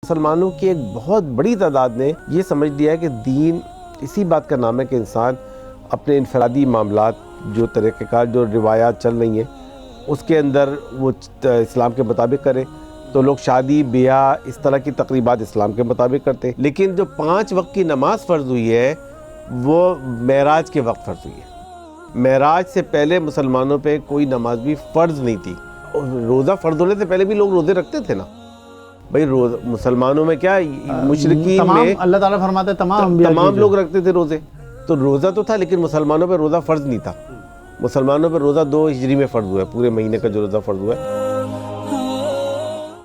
مسلمانوں کی ایک بہت بڑی تعداد نے یہ سمجھ لیا ہے کہ دین اسی بات کا نام ہے کہ انسان اپنے انفرادی معاملات، جو طریقہ کار، جو روایات چل رہی ہیں اس کے اندر وہ اسلام کے مطابق کرے. تو لوگ شادی بیاہ اس طرح کی تقریبات اسلام کے مطابق کرتے ہیں، لیکن جو 5 وقت کی نماز فرض ہوئی ہے وہ معراج کے وقت فرض ہوئی ہے. معراج سے پہلے مسلمانوں پہ کوئی نماز بھی فرض نہیں تھی. روزہ فرض ہونے سے پہلے بھی لوگ روزے رکھتے تھے نا بھائی. مسلمانوں میں کیا، مشرکین میں اللہ تعالیٰ فرماتے تمام لوگ رکھتے تھے روزے. تو روزہ تو تھا لیکن مسلمانوں پہ روزہ فرض نہیں تھا. مسلمانوں پہ روزہ 2 ہجری میں فرض ہوا ہے، پورے مہینے کا جو روزہ فرض ہوا ہے.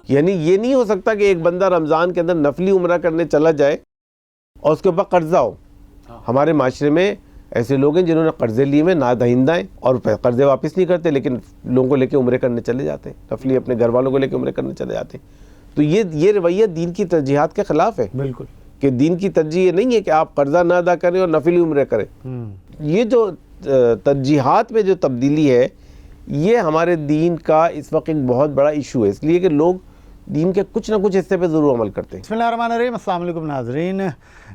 یعنی یہ نہیں ہو سکتا کہ ایک بندہ رمضان کے اندر نفلی عمرہ کرنے چلا جائے اور اس کے اوپر قرضہ ہو. ہمارے معاشرے میں ایسے لوگ ہیں جنہوں نے قرضے لیے ہوئے، نادہندہ ہیں، اور قرضے واپس نہیں کرتے لیکن لوگوں کو لے کے عمرے کرنے چلے جاتے ہیں، نفلی اپنے گھر والوں کو لے کے عمرے کرنے چلے جاتے ہیں. تو یہ رویہ دین کی ترجیحات کے خلاف ہے. بالکل کہ دین کی ترجیح یہ نہیں ہے کہ آپ قرضہ نہ ادا کریں اور نفلی عمرے کریں. یہ جو ترجیحات میں جو تبدیلی ہے یہ ہمارے دین کا اس وقت ایک بہت بڑا ایشو ہے، اس لیے کہ لوگ دین کے کچھ نہ کچھ حصے پہ ضرور عمل کرتے ہیں. بسم اللہ الرحمن الرحیم. السلام علیکم ناظرین.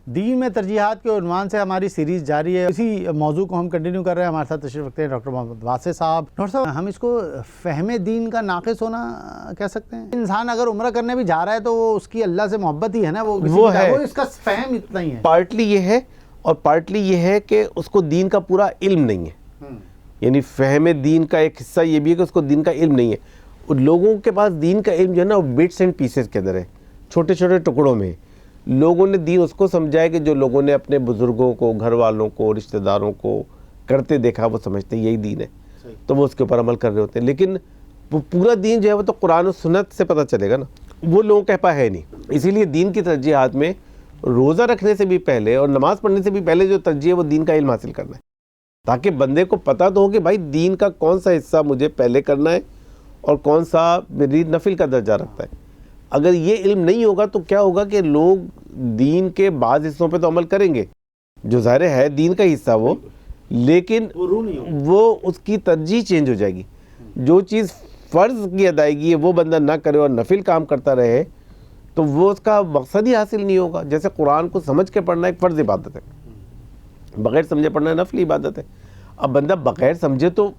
دین میں ترجیحات کے عنوان سے ہماری سیریز جاری ہے. اسی موضوع کو ہم کنٹینیو کر رہے ہیں. ہمارے ساتھ تشریف رکھتے ہیں ڈاکٹر محمد واسع صاحب. ڈاکٹر صاحب، ہم اس کو فہم دین کا ناقص ہونا کہہ سکتے ہیں؟ انسان اگر عمرہ کرنے بھی جا رہا ہے تو وہ اس کی اللہ سے محبت ہی ہے نا، وہ ہے، وہ اس کا فہم اتنا ہی ہے. پارٹلی یہ ہے اور پارٹلی یہ ہے کہ اس کو دین کا پورا علم نہیں ہے. یعنی فہم دین کا ایک حصہ یہ بھی ہے کہ اس کو دین کا علم نہیں ہے. لوگوں کے پاس دین کا علم جو ہے نا وہ بٹس اینڈ پیسز کے اندر ہے، چھوٹے چھوٹے ٹکڑوں میں. لوگوں نے دین اس کو سمجھا ہے کہ جو لوگوں نے اپنے بزرگوں کو، گھر والوں کو، رشتہ داروں کو کرتے دیکھا وہ سمجھتے ہیں یہی دین ہے، تو وہ اس کے اوپر عمل کر رہے ہوتے ہیں. لیکن وہ پورا دین جو ہے وہ تو قرآن و سنت سے پتہ چلے گا نا، وہ لوگوں کے پاس ہے نہیں. اسی لیے دین کی ترجیحات میں روزہ رکھنے سے بھی پہلے اور نماز پڑھنے سے بھی پہلے جو ترجیح ہے وہ دین کا علم حاصل کرنا ہے، تاکہ بندے کو پتہ تو ہو کہ بھائی دین کا کون سا حصہ مجھے پہلے کرنا ہے اور کون سا میری نفل کا درجہ رکھتا ہے. اگر یہ علم نہیں ہوگا تو کیا ہوگا کہ لوگ دین کے بعض حصوں پہ تو عمل کریں گے جو ظاہر ہے دین کا حصہ وہ، لیکن وہ اس کی ترجیح چینج ہو جائے گی. جو چیز فرض کی ادائیگی ہے وہ بندہ نہ کرے اور نفل کام کرتا رہے تو وہ اس کا مقصد ہی حاصل نہیں ہوگا. جیسے قرآن کو سمجھ کے پڑھنا ایک فرض عبادت ہے، بغیر سمجھے پڑھنا نفلی عبادت ہے. اب بندہ بغیر سمجھے تو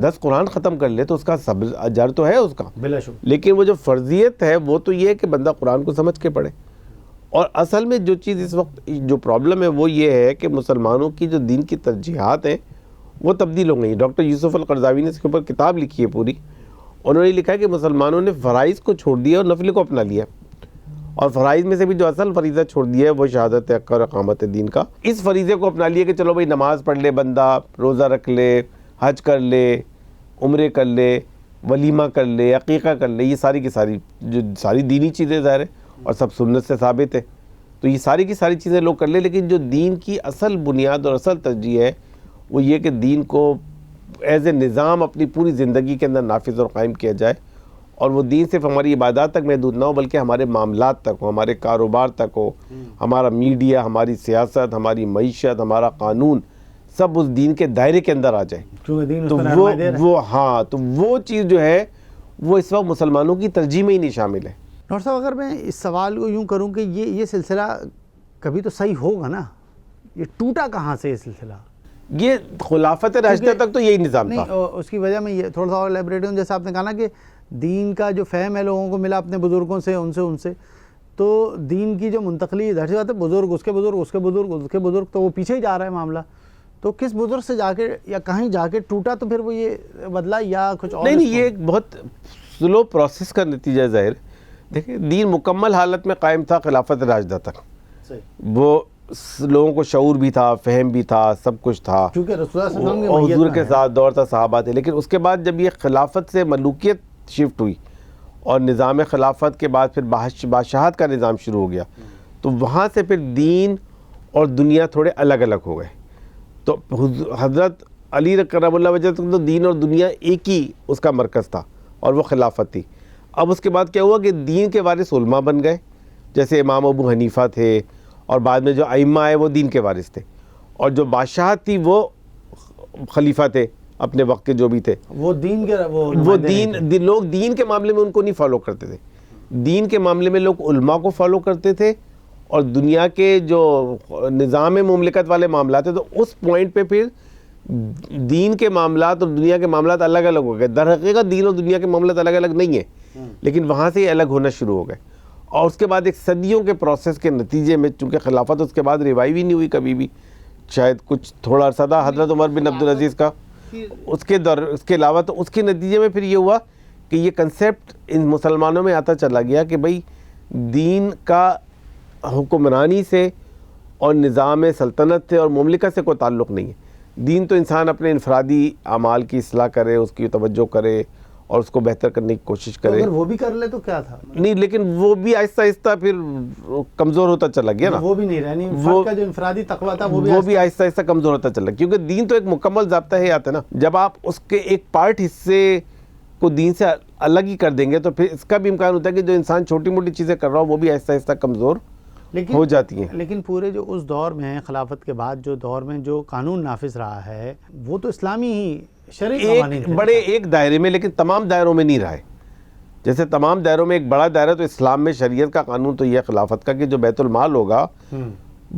10 قرآن ختم کر لے تو اس کا اجر تو ہے اس کا، لیکن وہ جو فرضیت ہے وہ تو یہ ہے کہ بندہ قرآن کو سمجھ کے پڑھے. اور اصل میں جو چیز اس وقت جو پرابلم ہے وہ یہ ہے کہ مسلمانوں کی جو دین کی ترجیحات ہیں وہ تبدیل ہو گئی. ڈاکٹر یوسف القرضاوی نے اس کے اوپر کتاب لکھی ہے پوری. انہوں نے لکھا ہے کہ مسلمانوں نے فرائض کو چھوڑ دیا اور نفل کو اپنا لیا، اور فرائض میں سے بھی جو اصل فریضہ چھوڑ دیا ہے وہ شہادت حق اور اقامت دین کا. اس فریضے کو اپنا لیا کہ چلو بھائی نماز پڑھ لے بندہ، روزہ رکھ لے، حج کر لے، عمرے کر لے، ولیمہ کر لے، عقیقہ کر لے. یہ ساری کی ساری جو ساری دینی چیزیں ظاہر ہے اور سب سنت سے ثابت ہے، تو یہ ساری کی ساری چیزیں لوگ کر لیں. لیکن جو دین کی اصل بنیاد اور اصل ترجیح ہے وہ یہ کہ دین کو ایز اے نظام اپنی پوری زندگی کے اندر نافذ اور قائم کیا جائے، اور وہ دین صرف ہماری عبادات تک محدود نہ ہو بلکہ ہمارے معاملات تک ہو، ہمارے کاروبار تک ہو، ہمارا میڈیا، ہماری سیاست، ہماری معیشت، ہمارا قانون سب اس دین کے دائرے کے اندر آ جائے. تو وہ چیز جو ہے وہ اس وقت مسلمانوں کی ترجیح میں ہی نہیں شامل ہے. ڈاکٹر صاحب، اگر میں اس سوال کو یوں کروں کہ یہ سلسلہ کبھی تو صحیح ہوگا نا، یہ ٹوٹا کہاں سے یہ سلسلہ؟ یہ خلافت راشدہ تک تو یہی نظام تھا. اس کی وجہ میں یہ تھوڑا سا اور ایلیبریٹ ہوں. جیسے آپ نے کہا نا کہ دین کا جو فہم ہے لوگوں کو ملا اپنے بزرگوں سے، ان سے تو دین کی جو منتقلی ظاہر سی بات ہے، بزرگ اس کے بزرگ اس کے بزرگ اس کے بزرگ، تو وہ پیچھے ہی جا رہا ہے معاملہ. تو کس بزرگ سے جا کے یا کہیں جا کے ٹوٹا تو پھر وہ یہ بدلا یا کچھ اور؟ نہیں، یہ ایک بہت سلو پروسیس کا نتیجہ ظاہر. دیکھیں دین مکمل حالت میں قائم تھا خلافت راشدہ تک. وہ لوگوں کو شعور بھی تھا، فہم بھی تھا، سب کچھ تھا، کیونکہ رسول اللہ صلی اللہ علیہ اور وسلم حضور کے ساتھ دور تھا، صحابہ تھے. لیکن اس کے بعد جب یہ خلافت سے ملوکیت شفٹ ہوئی اور نظام خلافت کے بعد پھر بادشاہت کا نظام شروع ہو گیا، تو وہاں سے پھر دین اور دنیا تھوڑے الگ الگ ہو گئے. تو حضرت علی کرم اللہ وجہ تو دین اور دنیا ایک ہی اس کا مرکز تھا اور وہ خلافت تھی. اب اس کے بعد کیا ہوا کہ دین کے وارث علماء بن گئے، جیسے امام ابو حنیفہ تھے، اور بعد میں جو ائمہ آئے وہ دین کے وارث تھے، اور جو بادشاہت تھی وہ خلیفہ تھے اپنے وقت کے جو بھی تھے. وہ دین کے لوگ دین کے معاملے میں ان کو نہیں فالو کرتے تھے. دین کے معاملے میں لوگ علماء کو فالو کرتے تھے اور دنیا کے جو نظام مملکت والے معاملات ہیں تو اس پوائنٹ پہ پھر دین کے معاملات اور دنیا کے معاملات الگ الگ ہو گئے. در حقیقت دین اور دنیا کے معاملات الگ الگ نہیں ہیں, لیکن وہاں سے یہ الگ ہونا شروع ہو گئے. اور اس کے بعد ایک صدیوں کے پروسیس کے نتیجے میں چونکہ خلافت اس کے بعد ریوائیو ہی نہیں ہوئی کبھی بھی, شاید کچھ تھوڑا عرصہ تھا حضرت عمر بن عبدالعزیز کا, اس کے علاوہ تو اس کے نتیجے میں پھر یہ ہوا کہ یہ کنسیپٹ ان مسلمانوں میں آتا چلا گیا کہ بھئی دین کا حکمرانی سے اور نظام سلطنت سے اور مملکت سے کوئی تعلق نہیں ہے. دین تو انسان اپنے انفرادی اعمال کی اصلاح کرے, اس کی توجہ کرے اور اس کو بہتر کرنے کی کوشش کرے. اگر وہ بھی کر لے تو کیا تھا؟ نہیں, لیکن وہ بھی آہستہ آہستہ پھر کمزور ہوتا چلا گیا نا. وہ بھی نہیں رہنی, فرد کا جو انفرادی تقویٰ تھا وہ بھی آہستہ آہستہ کمزور ہوتا چلا, کیونکہ دین تو ایک مکمل ضابطہ ہے آتا ہے نا. جب آپ اس کے ایک پارٹ حصے کو دین سے الگ ہی کر دیں گے تو پھر اس کا بھی امکان ہوتا ہے کہ جو انسان چھوٹی موٹی چیزیں کر رہا ہو وہ بھی آہستہ آہستہ کمزور ہو جاتی ہیں. لیکن پورے جو اس دور میں خلافت کے بعد جو دور میں جو قانون نافذ رہا ہے وہ تو اسلامی ہی شرعی قوانین تھے. بڑے ایک دائرے میں, لیکن تمام دائروں میں نہیں رہا ہے. جیسے تمام دائروں میں ایک بڑا دائرہ تو اسلام میں شریعت کا قانون تو یہ خلافت کا کہ جو بیت المال ہوگا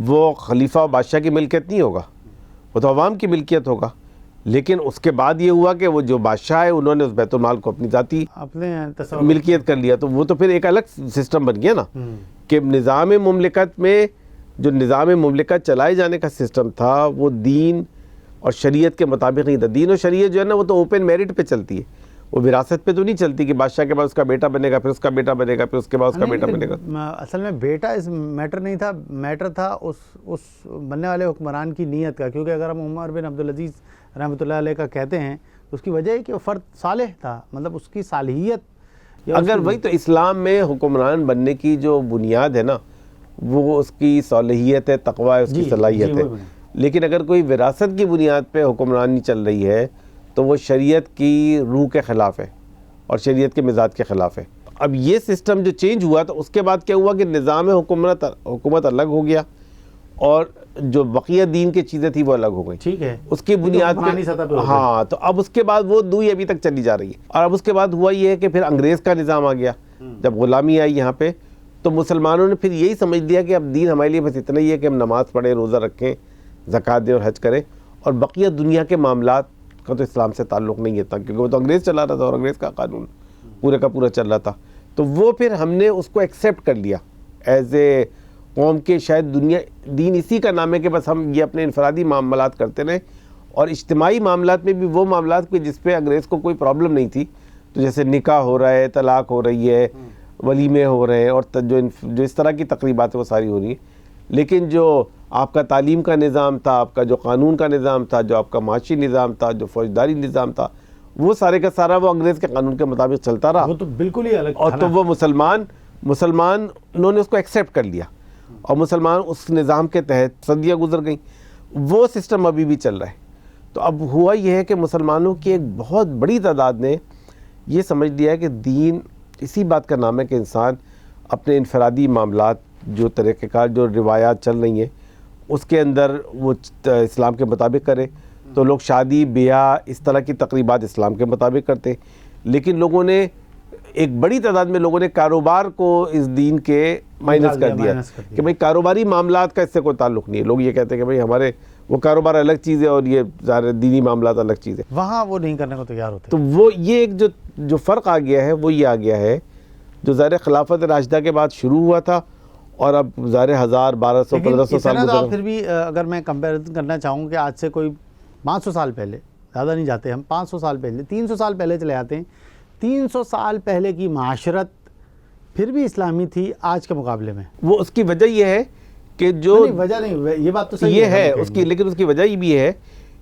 وہ خلیفہ و بادشاہ کی ملکیت نہیں ہوگا, وہ تو عوام کی ملکیت ہوگا. لیکن اس کے بعد یہ ہوا کہ وہ جو بادشاہ ہے انہوں نے اس بیت المال کو اپنی ذاتی ملکیت کر لیا, تو وہ تو پھر ایک الگ سسٹم بن گیا نا کہ نظام مملکت میں جو نظام مملکت چلائے جانے کا سسٹم تھا وہ دین اور شریعت کے مطابق نہیں تھا. دین اور شریعت جو ہے نا وہ تو اوپن میرٹ پہ چلتی ہے, وہ وراثت پہ تو نہیں چلتی کہ بادشاہ کے بعد اس کا بیٹا بنے گا, پھر اس کا بیٹا بنے گا, پھر اس کے بعد اس کا بیٹا بنے گا. اصل میں بیٹا اس میٹر نہیں تھا, میٹر تھا اس بننے والے حکمران کی نیت کا. کیونکہ اگر ہم عمر بن عبدالعزیز رحمۃ اللہ علیہ کا کہتے ہیں تو اس کی وجہ ہے کہ وہ فرد صالح تھا, مطلب اس کی صالحیت. اگر وہی تو اسلام میں حکمران بننے کی جو بنیاد ہے نا وہ اس کی صالحیت ہے, تقوی ہے, اس کی صلاحیت ہے. لیکن اگر کوئی وراثت کی بنیاد پہ حکمرانی چل رہی ہے تو وہ شریعت کی روح کے خلاف ہے اور شریعت کے مزاج کے خلاف ہے. اب یہ سسٹم جو چینج ہوا تو اس کے بعد کیا ہوا کہ نظام حکومت الگ ہو گیا اور جو بقیہ دین کی چیزیں تھیں وہ الگ ہو گئی. ٹھیک ہے, اس کی بنیاد پہ ہاں, تو اب اس کے بعد وہ دوئی ابھی تک چلی جا رہی ہے. اور اب اس کے بعد ہوا یہ ہے کہ پھر انگریز کا نظام آ گیا. جب غلامی آئی یہاں پہ تو مسلمانوں نے پھر یہی سمجھ لیا کہ اب دین ہمارے لیے بس اتنا ہی ہے کہ ہم نماز پڑھیں, روزہ رکھیں, زکوٰۃ دیں اور حج کریں, اور بقیہ دنیا کے معاملات کا تو اسلام سے تعلق نہیں ہے کیونکہ وہ تو انگریز چلا رہا تھا اور انگریز کا قانون پورے کا پورا چل رہا تھا. تو وہ پھر ہم نے اس کو ایکسیپٹ کر لیا ایز اے قوم کے شاید دنیا دین اسی کا نام ہے کہ بس ہم یہ اپنے انفرادی معاملات کرتے رہیں, اور اجتماعی معاملات میں بھی وہ معاملات کے جس پہ انگریز کو کوئی پرابلم نہیں تھی. تو جیسے نکاح ہو رہا ہے, طلاق ہو رہی ہے, ولیمے ہو رہے ہیں, اور جو اس طرح کی تقریبات ہیں وہ ساری ہو رہی ہیں. لیکن جو آپ کا تعلیم کا نظام تھا, آپ کا جو قانون کا نظام تھا, جو آپ کا معاشی نظام تھا, جو فوجداری نظام تھا, وہ سارے کا سارا وہ انگریز کے قانون کے مطابق چلتا رہا. وہ تو بالکل ہی الگ تھا. اور تو وہ مسلمان انہوں نے اس کو ایکسیپٹ کر لیا اور مسلمان اس نظام کے تحت صدیاں گزر گئیں. وہ سسٹم ابھی بھی چل رہا ہے. تو اب ہوا یہ ہے کہ مسلمانوں کی ایک بہت بڑی تعداد نے یہ سمجھ لیا ہے کہ دین اسی بات کا نام ہے کہ انسان اپنے انفرادی معاملات, جو طریقہ کار, جو روایات چل رہی ہیں اس کے اندر وہ اسلام کے مطابق کرے. تو لوگ شادی بیاہ اس طرح کی تقریبات اسلام کے مطابق کرتے, لیکن لوگوں نے ایک بڑی تعداد میں لوگوں نے کاروبار کو اس دین کے مائنس کر دیا کہ بھئی کاروباری معاملات کا اس سے کوئی تعلق نہیں ہے. لوگ یہ کہتے ہیں کہ بھئی ہمارے وہ کاروبار الگ چیز ہے اور یہ ظاہر دینی معاملات الگ چیز ہے. وہاں وہ نہیں کرنے کو تیار ہوتے. تو وہ یہ ایک جو فرق آ گیا ہے وہ یہ آ گیا ہے جو ظاہر خلافت راشدہ کے بعد شروع ہوا تھا اور اب ظاہر 1000 1200 1500 سال گزر. پھر بھی اگر میں کمپیریزن کرنا چاہوں کہ آج سے کوئی 500 سال پہلے, زیادہ نہیں جاتے ہم, 500 سال پہلے, 300 سال پہلے چلے آتے ہیں, 300 سال پہلے کی معاشرت پھر بھی اسلامی تھی آج کے مقابلے میں. وہ اس کی وجہ یہ ہے کہ جو وجہ نہیں, یہ بات تو صحیح یہ ہے اس کی, لیکن اس کی وجہ یہ بھی ہے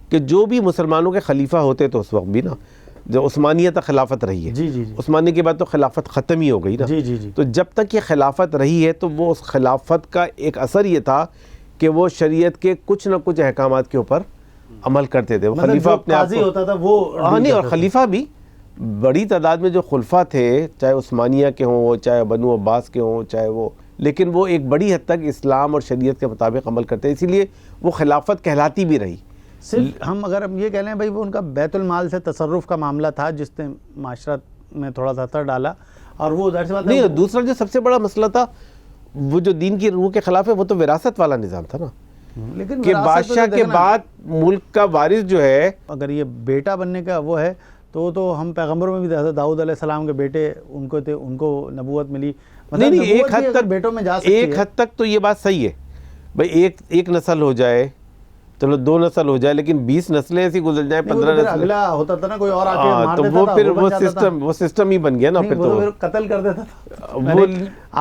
کہ جو بھی مسلمانوں کے خلیفہ ہوتے تو اس وقت بھی نا جو عثمانیہ تک خلافت رہی ہے. جی جی. عثمانی کے بعد تو خلافت ختم ہی ہو گئی نا. جی جی جی. تو جب تک یہ خلافت رہی ہے تو وہ اس خلافت کا ایک اثر یہ تھا کہ وہ شریعت کے کچھ نہ کچھ احکامات کے اوپر عمل کرتے تھے. وہ خلیفہ اپنے آپ کو ہوتا تھا وہ نہیں, اور خلیفہ بھی بڑی تعداد میں جو خلفاء تھے, چاہے عثمانیہ کے ہوں, چاہے بنو عباس کے ہوں, چاہے وہ, لیکن وہ ایک بڑی حد تک اسلام اور شریعت کے مطابق عمل کرتے ہیں, اسی لیے وہ خلافت کہلاتی بھی رہی. صرف اگر ہم یہ کہہ لیں بھائی وہ ان کا بیت المال سے تصرف کا معاملہ تھا جس نے معاشرت میں تھوڑا سا اثر ڈالا, اور وہ ظاہر سی بات ہے نہیں، دوسرا جو سب سے بڑا مسئلہ تھا وہ جو دین کی روح کے خلاف ہے وہ تو وراثت والا نظام تھا نا، لیکن کہ بادشاہ کے بعد ملک کا وارث جو ہے، اگر یہ بیٹا بننے کا وہ ہے تو ہم پیغمبروں میں بھی حضرت داؤد علیہ السلام کے بیٹے ان کو نبوت ملی. نہیں ایک حد تک بیٹوں میں جا سکتی ایک حد تک تو یہ بات صحیح ہے بھائی، ایک نسل ہو جائے، چلو 2 نسل ہو جائے، لیکن 20 نسلیں ایسی گزر جائیں، 15 نسل، اگلا ہوتا تھا نا کوئی اور آ کے مار تو دیتا وہ تھا، پھر بن جاتا تھا. وہ سسٹم ہی بن گیا نا. پھر وہ تو تو قتل کر دیتا تھا. وہ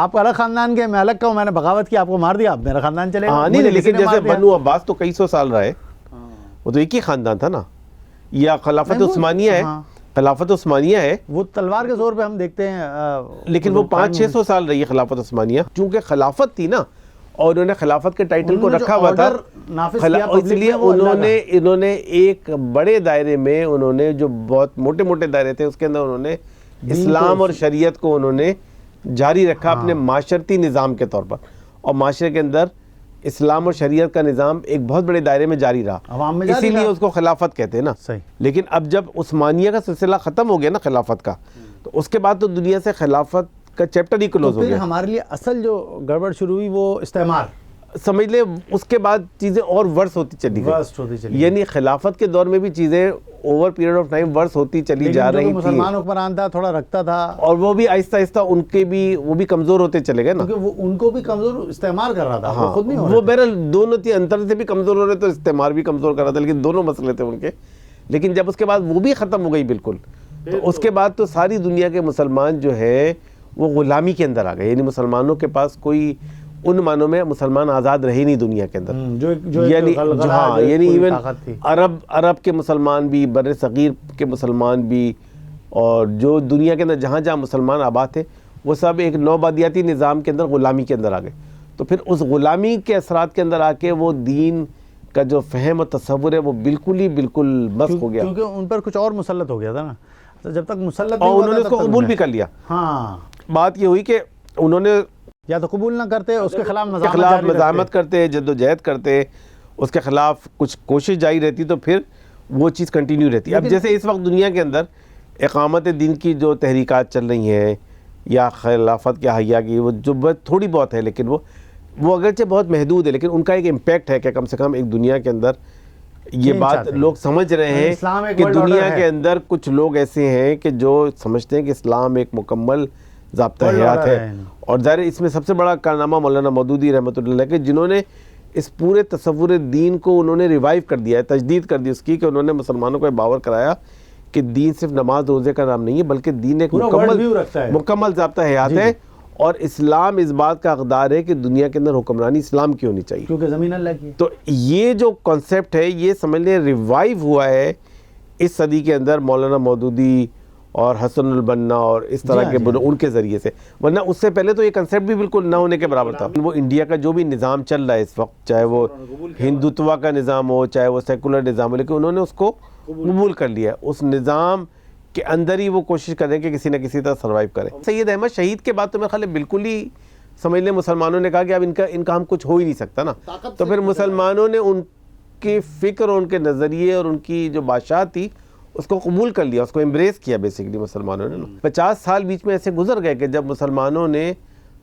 آپ الگ خاندان کے، میں الگ کا ہوں، میں نے بغاوت کی، آپ کو مار دیا، آپ میرا خاندان چلے گا. نہیں، لیکن جیسے بنو عباس تو کئی سو سال رہے، وہ تو ایک ہی خاندان تھا نا. یا خلافت عثمانیہ ہے، خلافت عثمانیہ ہے، وہ تلوار کے زور پہ ہم دیکھتے ہیں، لیکن وہ 500-600 سال رہی ہے خلافت عثمانیہ. چونکہ خلافت تھی نا اور انہوں نے خلافت کے ٹائٹل کو رکھا ہوا تھا، اس لیے انہوں نے ایک بڑے دائرے میں، انہوں نے جو بہت موٹے موٹے دائرے تھے اس کے اندر انہوں نے اسلام اور شریعت کو انہوں نے جاری رکھا اپنے معاشرتی نظام کے طور پر، اور معاشرے کے اندر اسلام اور شریعت کا نظام ایک بہت بڑے دائرے میں جاری رہا، اسی لیے اس کو خلافت کہتے ہیں نا. لیکن اب جب عثمانیہ کا سلسلہ ختم ہو گیا نا خلافت کا، تو اس کے بعد تو دنیا سے خلافت کا چیپٹر ہی کلوز ہو گیا. ہمارے لیے اصل جو گڑبڑ شروع ہوئی وہ استعمار سمجھ لیں، اس کے بعد چیزیں اور ورس ہوتی چلی گئی، یعنی خلافت کے دور میں بھی چیزیں اوور پیریڈ آف ٹائم ورس ہوتی چلی جا رہی تھی. مسلمان حکمران تھا، تھوڑا رکھتا تھا، اور وہ بھی آہستہ آہستہ ان کے بھی وہ بھی کمزور ہوتے چلے گئے نا، کیونکہ وہ ان کو بھی کمزور استعمار کر رہا تھا. ہاں، خود نہیں ہو وہ بہرحال دونوں تھی، انتر سے بھی کمزور ہو رہے تو استعمار بھی کمزور کر رہا تھا، لیکن دونوں مسئلے تھے ان کے. لیکن جب اس کے بعد وہ بھی ختم ہو گئی بالکل، تو اس کے بعد تو ساری دنیا کے مسلمان جو ہے وہ غلامی کے اندر آ گئے. یعنی مسلمانوں کے پاس کوئی ان معنوں میں مسلمان آزاد رہے نہیں دنیا کے اندر. یعنی ایون عرب کے مسلمان بھی، بر صغیر کے مسلمان بھی، اور جو دنیا کے اندر جہاں جہاں مسلمان آباد تھے وہ سب ایک نوبادیاتی نظام کے اندر غلامی کے اندر آ گئے. تو پھر اس غلامی کے اثرات کے اندر آ کے وہ دین کا جو فہم و تصور ہے وہ بالکل مسخ ہو گیا، کیونکہ ان پر کچھ اور مسلط ہو گیا تھا نا. جب تک مسلط اور انہوں نے اس کو قبول بھی کر لیا. ہاں، بات یہ ہوئی کہ انہوں نے یا تو قبول نہ کرتے، اس کے خلاف مزاحمت کرتے، جد و جہد کرتے، اس کے خلاف کچھ کوشش جاری رہتی، تو پھر وہ چیز کنٹینیو رہتی. اب جیسے اس وقت دنیا کے اندر اقامت دین کی جو تحریکات چل رہی ہیں یا خلافت کے حیہ کی، وہ جو تھوڑی بہت ہے، لیکن وہ اگرچہ بہت محدود ہے، لیکن ان کا ایک امپیکٹ ہے کہ کم سے کم ایک دنیا کے اندر یہ بات لوگ سمجھ رہے ہیں کہ دنیا کے اندر کچھ لوگ ایسے ہیں کہ جو سمجھتے ہیں کہ اسلام ایک مکمل ضابطہ حیات ہے. اور ظاہر اس میں سب سے بڑا کارنامہ مولانا مودودی رحمۃ اللہ علیہ کے، جنہوں نے اس پورے تصور دین کو انہوں نے ریوائیو کر دیا ہے، تجدید کر دی اس کی، کہ انہوں نے مسلمانوں کو باور کرایا کہ دین صرف نماز روزے کا نام نہیں ہے، بلکہ دین ایک مکمل ضابطہ حیات ہے. اور اسلام اس بات کا حقدار ہے کہ دنیا کے اندر حکمرانی اسلام کی ہونی چاہیے، کیونکہ زمین اللہ کی ہے. تو یہ جو کانسیپٹ ہے یہ سمجھ لیں ریوائیو ہوا ہے اس صدی کے اندر مولانا مودودی اور حسن البنا اور اس طرح کے ان کے ذریعے سے. ورنہ اس سے پہلے تو یہ کنسیپٹ بھی بالکل نہ ہونے کے برابر تھا. وہ انڈیا کا جو بھی نظام چل رہا ہے اس وقت، چاہے وہ ہندوتوا کا نظام ہو، چاہے وہ سیکولر نظام ہو، لیکن انہوں نے اس کو قبول کر لیا. اس نظام کے اندر ہی وہ کوشش کریں کہ کسی نہ کسی طرح سروائیو کریں. سید احمد شہید کے بعد تو میرے خیال ہے بالکل ہی سمجھ لیں مسلمانوں نے کہا کہ اب ان کا ہم کچھ ہو ہی نہیں سکتا نا. تو پھر مسلمانوں نے ان کی فکر اور ان کے نظریے اور ان کی جو بادشاہت تھی اس کو قبول کر لیا، اس کو امبریس کیا بیسیکلی مسلمانوں نے. 50 سال بیچ میں ایسے گزر گئے کہ جب مسلمانوں نے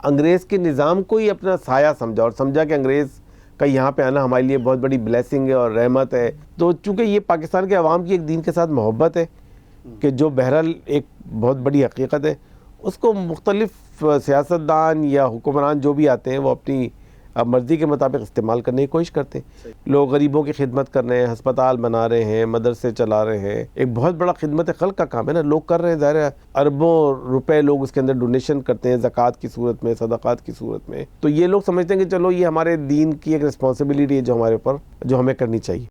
انگریز کے نظام کو ہی اپنا سایہ سمجھا اور سمجھا کہ انگریز کا یہاں پہ آنا ہمارے لیے بہت بڑی بلیسنگ ہے اور رحمت ہے. تو چونکہ یہ پاکستان کے عوام کی ایک دین کے ساتھ محبت ہے کہ جو بہرحال ایک بہت بڑی حقیقت ہے، اس کو مختلف سیاستدان یا حکمران جو بھی آتے ہیں وہ اپنی مرضی کے مطابق استعمال کرنے کی کوشش کرتے ہیں. لوگ غریبوں کی خدمت کر رہے ہیں، ہسپتال بنا رہے ہیں، مدرسے چلا رہے ہیں، ایک بہت بڑا خدمت خلق کا کام ہے نا، لوگ کر رہے ہیں. ظاہر ہے اربوں روپے لوگ اس کے اندر ڈونیشن کرتے ہیں زکوٰۃ کی صورت میں، صدقات کی صورت میں. تو یہ لوگ سمجھتے ہیں کہ چلو یہ ہمارے دین کی ایک رسپانسبلٹی ہے جو ہمارے اوپر جو ہمیں کرنی چاہیے.